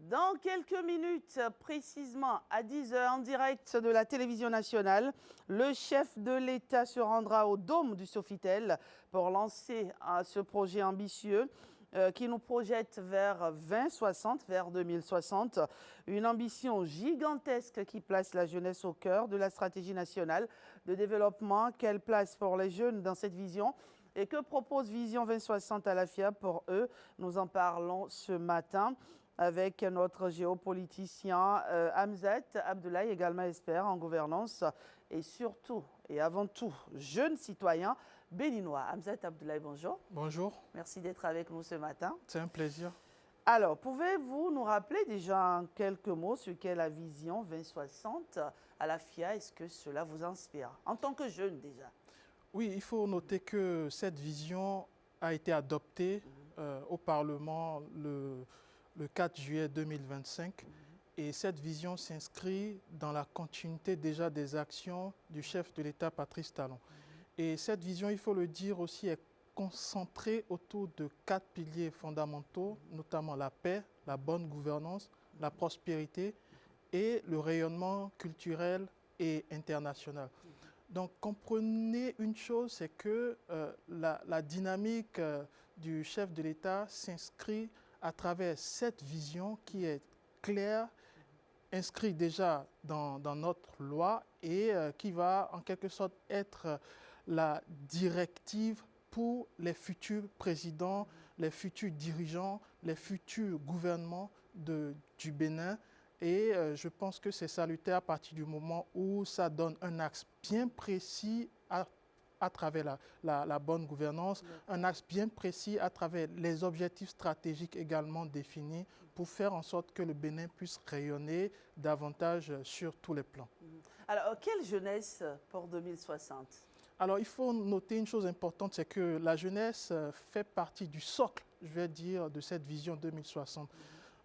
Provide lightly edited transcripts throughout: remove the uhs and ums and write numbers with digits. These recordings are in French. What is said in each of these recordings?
Dans quelques minutes, précisément à 10 h, en direct de la télévision nationale, le chef de l'État se rendra au Dôme du Sofitel pour lancer ce projet ambitieux qui nous projette vers 2060, vers 2060. Une ambition gigantesque qui place la jeunesse au cœur de la stratégie nationale de développement. Quelle place pour les jeunes dans cette vision ? Et que propose Vision 2060 à la FIA pour eux? Nous en parlons ce matin avec notre géopoliticien Hamzat Abdoulaye, également expert en gouvernance et surtout et avant tout jeune citoyen béninois. Hamzat Abdoulaye, bonjour. Bonjour. Merci d'être avec nous ce matin. C'est un plaisir. Alors, pouvez-vous nous rappeler déjà en quelques mots ce qu'est la Vision 2060 à la FIA? Est-ce que cela vous inspire en tant que jeune déjà? Oui, il faut noter que cette vision a été adoptée au Parlement le 4 juillet 2025 et cette vision s'inscrit dans la continuité déjà des actions du chef de l'État Patrice Talon. Et cette vision, il faut le dire aussi, est concentrée autour de 4 piliers fondamentaux, notamment la paix, la bonne gouvernance, la prospérité et le rayonnement culturel et international. Donc, comprenez une chose, c'est que la dynamique du chef de l'État s'inscrit à travers cette vision qui est claire, inscrite déjà dans notre loi et qui va en quelque sorte être la directive pour les futurs présidents, les futurs dirigeants, les futurs gouvernements du Bénin. Et je pense que c'est salutaire à partir du moment où ça donne un axe bien précis à travers la bonne gouvernance, un axe bien précis à travers les objectifs stratégiques également définis pour faire en sorte que le Bénin puisse rayonner davantage sur tous les plans. Alors, quelle jeunesse pour 2060 ? Alors, il faut noter une chose importante, c'est que la jeunesse fait partie du socle, je vais dire, de cette vision 2060.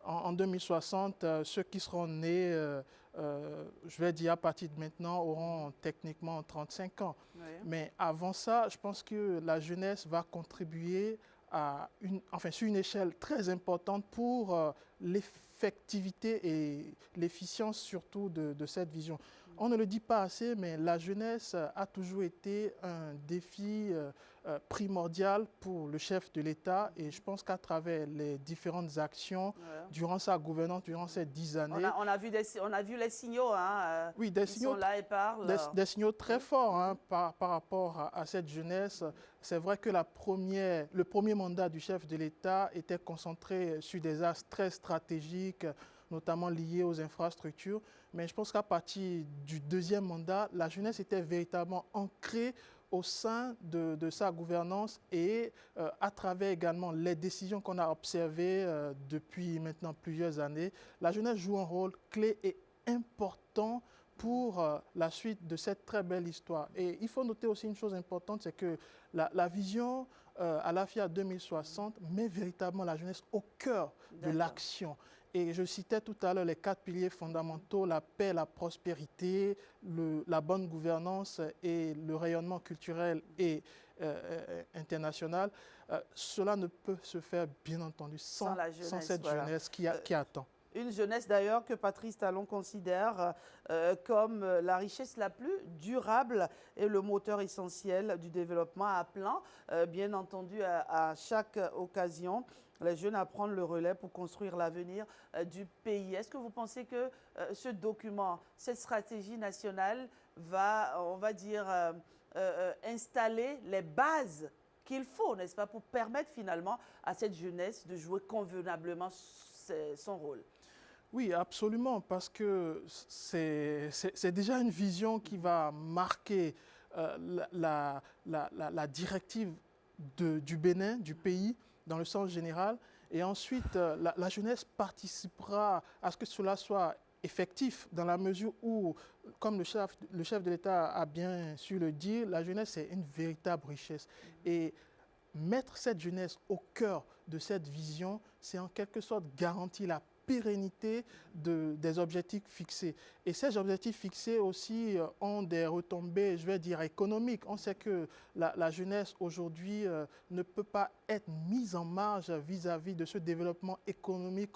En 2060, ceux qui seront nés, je vais dire à partir de maintenant, auront techniquement 35 ans. Oui. Mais avant ça, je pense que la jeunesse va contribuer sur une échelle très importante pour l'effectivité et l'efficience surtout de cette vision. On ne le dit pas assez, mais la jeunesse a toujours été un défi primordial pour le chef de l'État et je pense qu'à travers les différentes actions durant sa gouvernance, durant ces 10 années... On a vu les signaux, hein, oui, des signaux, sont là et parlent. Des signaux très forts hein, par rapport à cette jeunesse. C'est vrai que le premier mandat du chef de l'État était concentré sur des axes très stratégiques, notamment liés aux infrastructures. Mais je pense qu'à partir du deuxième mandat, la jeunesse était véritablement ancrée au sein de sa gouvernance et à travers également les décisions qu'on a observées depuis maintenant plusieurs années. La jeunesse joue un rôle clé et important pour la suite de cette très belle histoire. Et il faut noter aussi une chose importante, c'est que la vision à la FIA 2060 met véritablement la jeunesse au cœur de l'action. Et je citais tout à l'heure les 4 piliers fondamentaux, la paix, la prospérité, la bonne gouvernance et le rayonnement culturel et international. Cela ne peut se faire, bien entendu, sans cette jeunesse qui attend. Une jeunesse d'ailleurs que Patrice Talon considère comme la richesse la plus durable et le moteur essentiel du développement, appelant bien entendu à chaque occasion les jeunes à prendre le relais pour construire l'avenir du pays. Est-ce que vous pensez que ce document, cette stratégie nationale va, on va dire, installer les bases qu'il faut, n'est-ce pas, pour permettre finalement à cette jeunesse de jouer convenablement son rôle? Oui, absolument, parce que c'est déjà une vision qui va marquer la directive du Bénin, du pays, dans le sens général. Et ensuite, la jeunesse participera à ce que cela soit effectif, dans la mesure où, comme le chef de l'État a bien su le dire, la jeunesse est une véritable richesse. Et mettre cette jeunesse au cœur de cette vision, c'est en quelque sorte garantir la pérennité des objectifs fixés. Et ces objectifs fixés aussi ont des retombées, je vais dire, économiques. On sait que la jeunesse aujourd'hui ne peut pas être mise en marge vis-à-vis de ce développement économique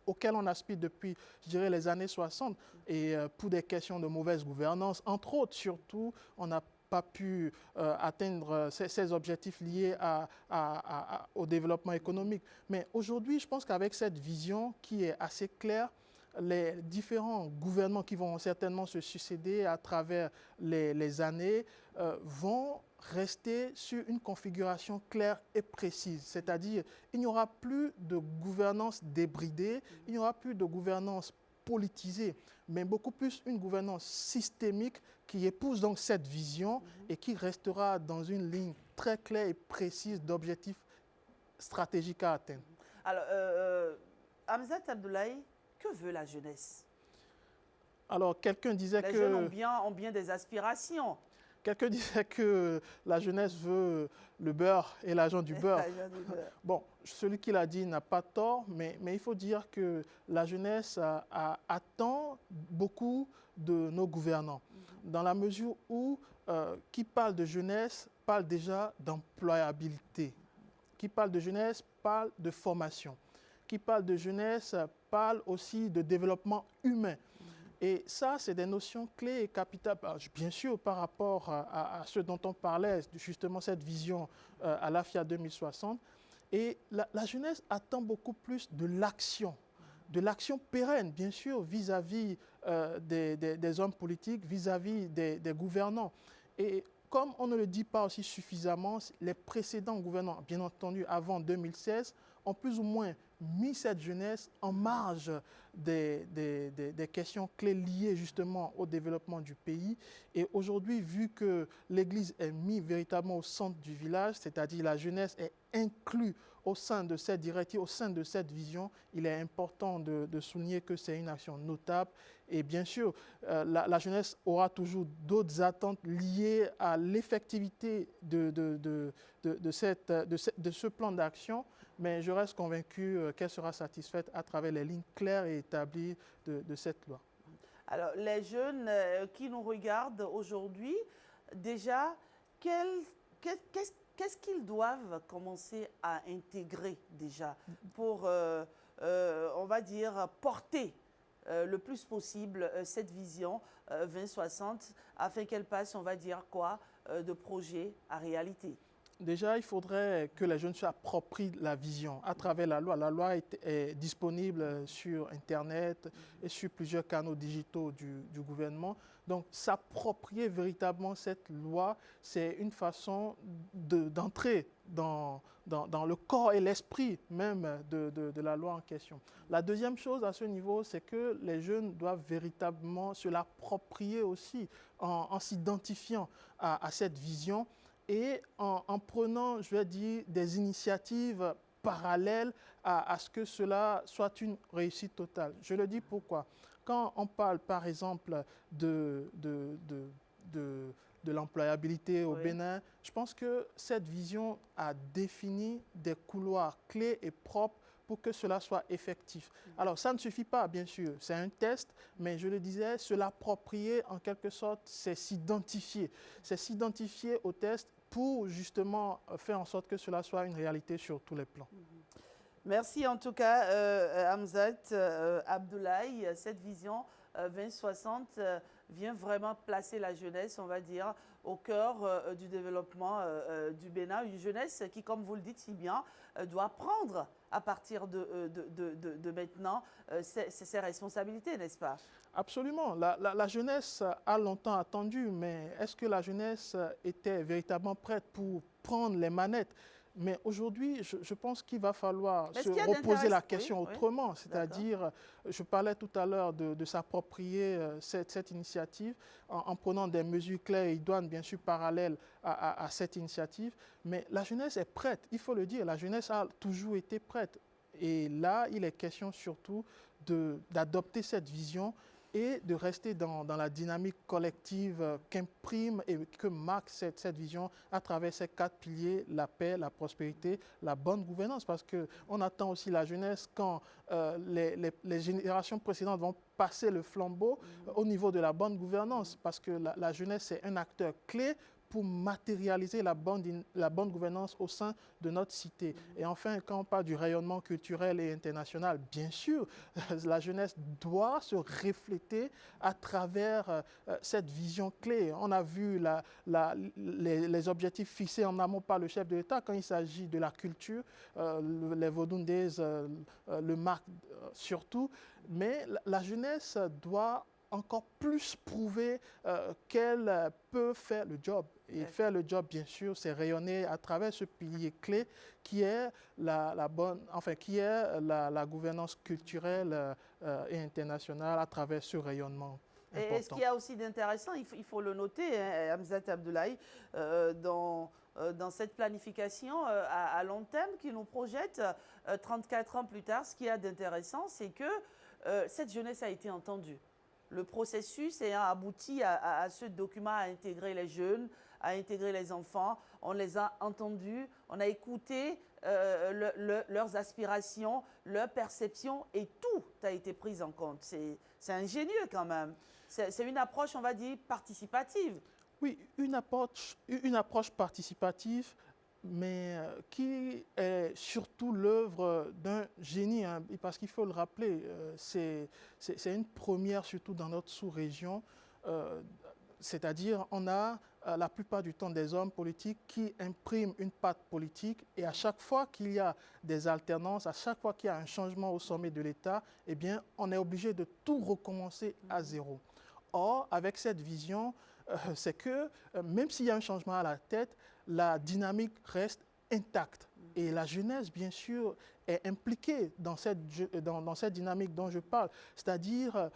auquel on aspire depuis, je dirais, les années 60. Et pour des questions de mauvaise gouvernance, entre autres, surtout, on n'a pas pu atteindre ces objectifs liés au développement économique. Mais aujourd'hui, je pense qu'avec cette vision qui est assez claire, les différents gouvernements qui vont certainement se succéder à travers les années vont rester sur une configuration claire et précise. C'est-à-dire, il n'y aura plus de gouvernance débridée, il n'y aura plus de gouvernance politisée, mais beaucoup plus une gouvernance systémique qui épouse donc cette vision et qui restera dans une ligne très claire et précise d'objectifs stratégiques à atteindre. Alors, Hamzat Abdoulaye, que veut la jeunesse? Alors, quelqu'un disait les que... Les jeunes ont bien des aspirations. Quelqu'un disait que la jeunesse veut le beurre et l'argent du beurre. Bon, celui qui l'a dit n'a pas tort, mais il faut dire que la jeunesse attend beaucoup de nos gouvernants, dans la mesure où qui parle de jeunesse parle déjà d'employabilité, qui parle de jeunesse parle de formation, qui parle de jeunesse parle aussi de développement humain. Et ça, c'est des notions clés et capitales, bien sûr, par rapport à ce dont on parlait, justement cette vision à l'AFIA 2060. Et la jeunesse attend beaucoup plus de l'action pérenne, bien sûr, vis-à-vis des hommes politiques, vis-à-vis des gouvernants. Et comme on ne le dit pas aussi suffisamment, les précédents gouvernants, bien entendu, avant 2016, ont plus ou moins mis cette jeunesse en marge des questions clés liées justement au développement du pays. Et aujourd'hui, vu que l'Église est mise véritablement au centre du village, c'est-à-dire la jeunesse est inclue au sein de cette directive, au sein de cette vision, il est important de souligner que c'est une action notable. Et bien sûr, la jeunesse aura toujours d'autres attentes liées à l'effectivité de ce plan d'action, mais je reste convaincu qu'elle sera satisfaite à travers les lignes claires et établies de cette loi. Alors, les jeunes qui nous regardent aujourd'hui, déjà, qu'est-ce qu'ils doivent commencer à intégrer déjà pour, on va dire, porter le plus possible cette vision 2060 afin qu'elle passe, on va dire quoi, de projet à réalité? Déjà, il faudrait que les jeunes s'approprient la vision à travers la loi. La loi est disponible sur Internet et sur plusieurs canaux digitaux du gouvernement. Donc, s'approprier véritablement cette loi, c'est une façon d'entrer dans le corps et l'esprit même de la loi en question. La deuxième chose à ce niveau, c'est que les jeunes doivent véritablement se l'approprier aussi en s'identifiant à cette vision et en prenant, je vais dire, des initiatives parallèles à ce que cela soit une réussite totale. Je le dis pourquoi. Quand on parle, par exemple, de l'employabilité au Bénin, je pense que cette vision a défini des couloirs clés et propres pour que cela soit effectif. Alors, ça ne suffit pas, bien sûr, c'est un test, mais je le disais, se l'approprier en quelque sorte, c'est s'identifier. C'est s'identifier au test pour justement faire en sorte que cela soit une réalité sur tous les plans. Merci en tout cas, Hamzat Abdoulaye. Cette vision 2060 vient vraiment placer la jeunesse, on va dire, au cœur du développement du Bénin. Une jeunesse qui, comme vous le dites si bien, doit prendre à partir de maintenant ses responsabilités, n'est-ce pas? Absolument. La jeunesse a longtemps attendu, mais est-ce que la jeunesse était véritablement prête pour prendre les manettes? Mais aujourd'hui, je pense qu'il va falloir se reposer la question autrement. C'est-à-dire, je parlais tout à l'heure de s'approprier cette initiative en prenant des mesures claires et idoines, bien sûr, parallèles à cette initiative. Mais la jeunesse est prête, il faut le dire. La jeunesse a toujours été prête. Et là, il est question surtout d'adopter cette vision et de rester dans la dynamique collective qu'imprime et que marque cette vision à travers ces 4 piliers, la paix, la prospérité, la bonne gouvernance. Parce qu'on attend aussi la jeunesse quand les générations précédentes vont passer le flambeau au niveau de la bonne gouvernance, parce que la jeunesse, c'est un acteur clé pour matérialiser la bonne gouvernance au sein de notre cité. Et enfin, quand on parle du rayonnement culturel et international, bien sûr, la jeunesse doit se refléter à travers cette vision clé. On a vu les objectifs fixés en amont par le chef de l'État quand il s'agit de la culture, les Vodun Days le marquent surtout, mais la jeunesse doit encore plus prouver qu'elle peut faire le job. Et faire le job, bien sûr, c'est rayonner à travers ce pilier clé qui est la gouvernance culturelle et internationale à travers ce rayonnement important. Et ce qu'il y a aussi d'intéressant, il faut le noter, hein, Hamzat Abdoulaye, dans cette planification à long terme qui nous projette 34 ans plus tard, ce qu'il y a d'intéressant, c'est que cette jeunesse a été entendue. Le processus ayant abouti à ce document, à intégrer les jeunes, à intégrer les enfants. On les a entendus, on a écouté leurs aspirations, leurs perceptions et tout a été pris en compte. C'est ingénieux quand même. C'est une approche, on va dire, participative. Oui, une approche participative, mais qui est surtout l'œuvre d'un génie, hein, parce qu'il faut le rappeler, c'est une première surtout dans notre sous-région, c'est-à-dire on a la plupart du temps des hommes politiques qui impriment une patte politique et à chaque fois qu'il y a des alternances, à chaque fois qu'il y a un changement au sommet de l'État, eh bien on est obligé de tout recommencer à zéro. Or, avec cette vision, c'est que même s'il y a un changement à la tête, la dynamique reste intacte. Et la jeunesse, bien sûr, est impliquée dans cette dynamique dont je parle. C'est-à-dire,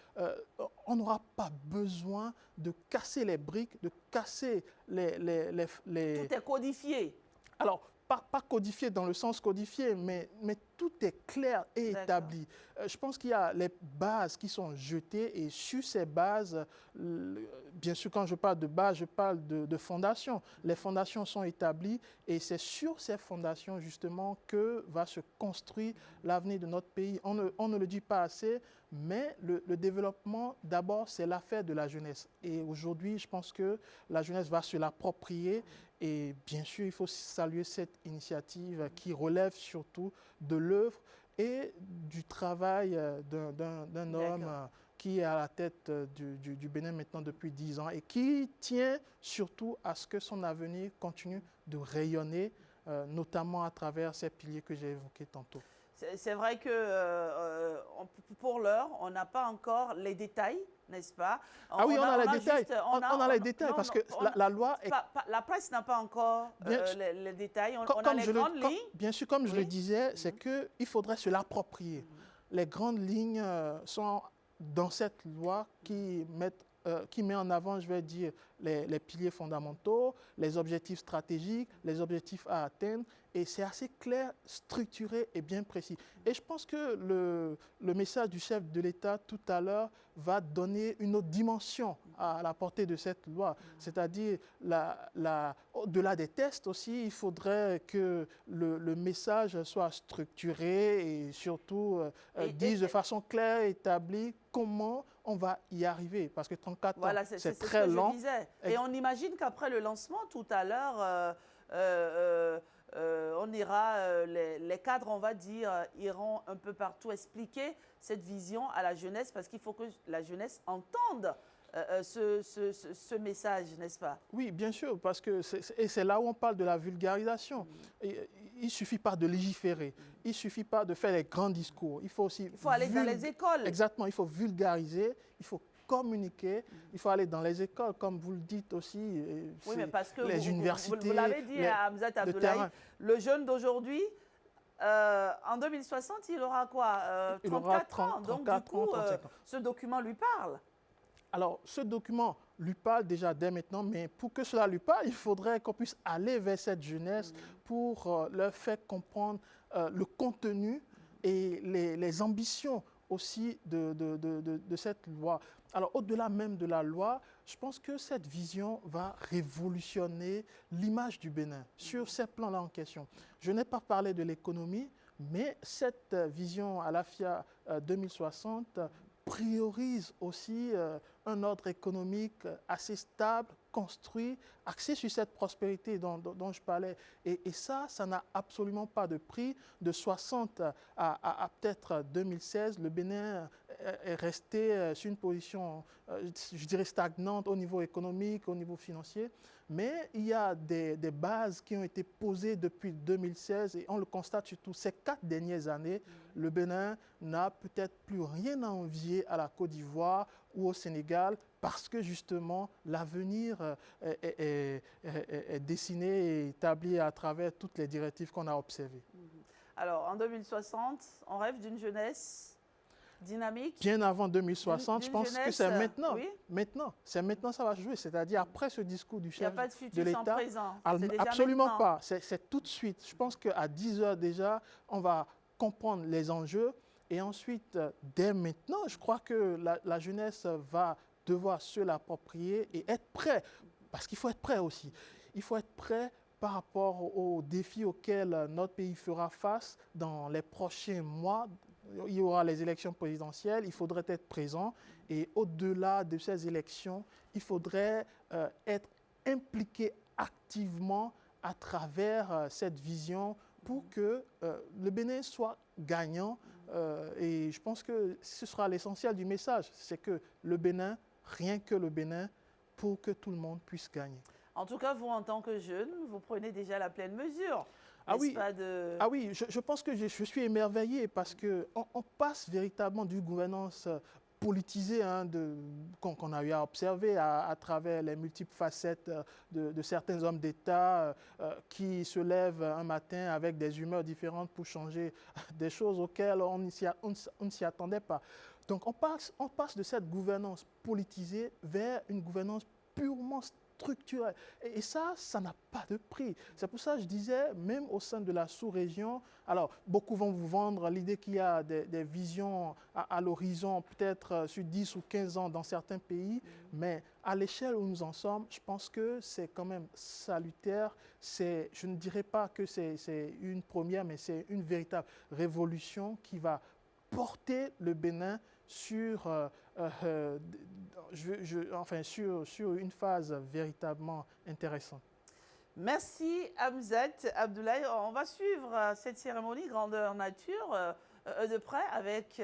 on n'aura pas besoin de casser les briques, de casser les... Tout est codifié. Alors, pas codifié dans le sens codifié, mais tout est clair et établi. Je pense qu'il y a les bases qui sont jetées et sur ces bases, bien sûr quand je parle de bases, je parle de fondations. Les fondations sont établies et c'est sur ces fondations justement que va se construire l'avenir de notre pays. On ne le dit pas assez, mais le développement d'abord c'est l'affaire de la jeunesse. Et aujourd'hui je pense que la jeunesse va se l'approprier. Et bien sûr, il faut saluer cette initiative qui relève surtout de l'œuvre et du travail d'un homme qui est à la tête du Bénin maintenant depuis 10 ans et qui tient surtout à ce que son avenir continue de rayonner, notamment à travers ces piliers que j'ai évoqués tantôt. C'est vrai que pour l'heure, on n'a pas encore les détails, n'est-ce pas? Ah oui, on a les détails. On a les détails parce que la loi est... La presse n'a pas encore les détails. On a les grandes lignes. Bien sûr, comme je le disais, c'est qu'il faudrait se l'approprier. Les grandes lignes sont dans cette loi qui met en avant, je vais dire, les piliers fondamentaux, les objectifs stratégiques, les objectifs à atteindre. Et c'est assez clair, structuré et bien précis. Et je pense que le message du chef de l'État tout à l'heure va donner une autre dimension à la portée de cette loi. C'est-à-dire, au-delà des tests aussi, il faudrait que le message soit structuré et surtout dise de façon claire et établie comment on va y arriver. Parce que 34 ans, c'est très long. Et on imagine qu'après le lancement, tout à l'heure, on ira, les cadres, on va dire, iront un peu partout expliquer cette vision à la jeunesse parce qu'il faut que la jeunesse entende ce message, n'est-ce pas? Oui, bien sûr, parce que c'est là où on parle de la vulgarisation. Il ne suffit pas de légiférer, il ne suffit pas de faire les grands discours. Il faut aussi aller dans les écoles. Exactement, il faut vulgariser, il faut communiquer, il faut aller dans les écoles, comme vous le dites aussi, oui, mais parce que les universités. Vous l'avez dit à Hamzat Abdoulaye, le jeune d'aujourd'hui, en 2060, il aura quoi 34 ans. Donc, du coup, ce document lui parle. Alors, ce document lui parle déjà dès maintenant, mais pour que cela lui parle, il faudrait qu'on puisse aller vers cette jeunesse pour leur faire comprendre le contenu et les ambitions aussi de cette loi. Alors, au-delà même de la loi, je pense que cette vision va révolutionner l'image du Bénin sur ces plans-là en question. Je n'ai pas parlé de l'économie, mais cette vision à l'AFIA 2060 priorise aussi un ordre économique assez stable, construit, axé sur cette prospérité dont je parlais. Et ça n'a absolument pas de prix. De 60 à peut-être 2016, le Bénin est resté sur une position, je dirais, stagnante au niveau économique, au niveau financier. Mais il y a des bases qui ont été posées depuis 2016 et on le constate surtout ces 4 dernières années. Le Bénin n'a peut-être plus rien à envier à la Côte d'Ivoire ou au Sénégal parce que justement l'avenir est dessiné et établi à travers toutes les directives qu'on a observées. Alors en 2060, on rêve d'une jeunesse dynamique. Bien avant 2060, je pense que c'est maintenant. Oui. Maintenant, c'est maintenant que ça va jouer. C'est-à-dire après ce discours du chef de l'État. Il n'y a pas de futur sans présent. Absolument maintenant. pas. C'est tout de suite. Je pense qu'à 10 heures déjà, on va comprendre les enjeux. Et ensuite, dès maintenant, je crois que la jeunesse va devoir se l'approprier et être prêt. Parce qu'il faut être prêt aussi. Il faut être prêt par rapport aux défis auxquels notre pays fera face dans les prochains mois. Il y aura les élections présidentielles, il faudrait être présent. Et au-delà de ces élections, il faudrait être impliqué activement à travers cette vision pour que le Bénin soit gagnant. Et je pense que ce sera l'essentiel du message, c'est que le Bénin, rien que le Bénin, pour que tout le monde puisse gagner. En tout cas, vous, en tant que jeune, vous prenez déjà la pleine mesure. Ah oui, je pense que je suis émerveillé parce qu'on passe véritablement d'une gouvernance politisée qu'on a eu à observer à travers les multiples facettes de certains hommes d'État qui se lèvent un matin avec des humeurs différentes pour changer des choses auxquelles on ne s'y attendait pas. Donc on passe de cette gouvernance politisée vers une gouvernance purement structurelle. Et ça n'a pas de prix. C'est pour ça que je disais, même au sein de la sous-région, alors beaucoup vont vous vendre l'idée qu'il y a des visions à l'horizon, peut-être sur 10 ou 15 ans dans certains pays, mais à l'échelle où nous en sommes, je pense que c'est quand même salutaire. Je ne dirais pas que c'est une première, mais c'est une véritable révolution qui va porter le Bénin sur sur une phase véritablement intéressante. Merci Hamzat Abdoulaye. On va suivre cette cérémonie grandeur nature de près avec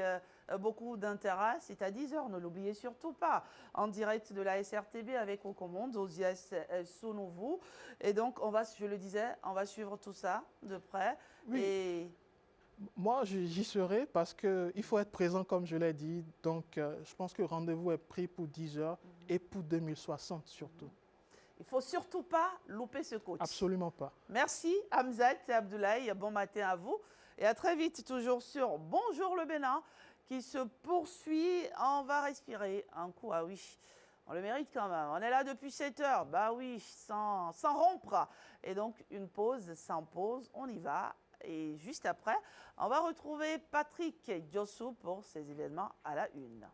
beaucoup d'intérêt. C'est à 10 h, ne l'oubliez surtout pas. En direct de la SRTB avec aux commandes, Osias Sounouvou. Et donc, je le disais, on va suivre tout ça de près. Oui. Et moi, j'y serai parce qu'il faut être présent, comme je l'ai dit. Donc, je pense que le rendez-vous est pris pour 10 h et pour 2060 surtout. Il ne faut surtout pas louper ce coach. Absolument pas. Merci Hamzat Abdoulaye. Bon matin à vous. Et à très vite, toujours sur Bonjour le Bénin, qui se poursuit. On va respirer un coup. Ah oui, on le mérite quand même. On est là depuis 7 h. Bah oui, sans rompre. Et donc, une pause s'impose. On y va. Et juste après, on va retrouver Patrick Diossou pour ces événements à la une.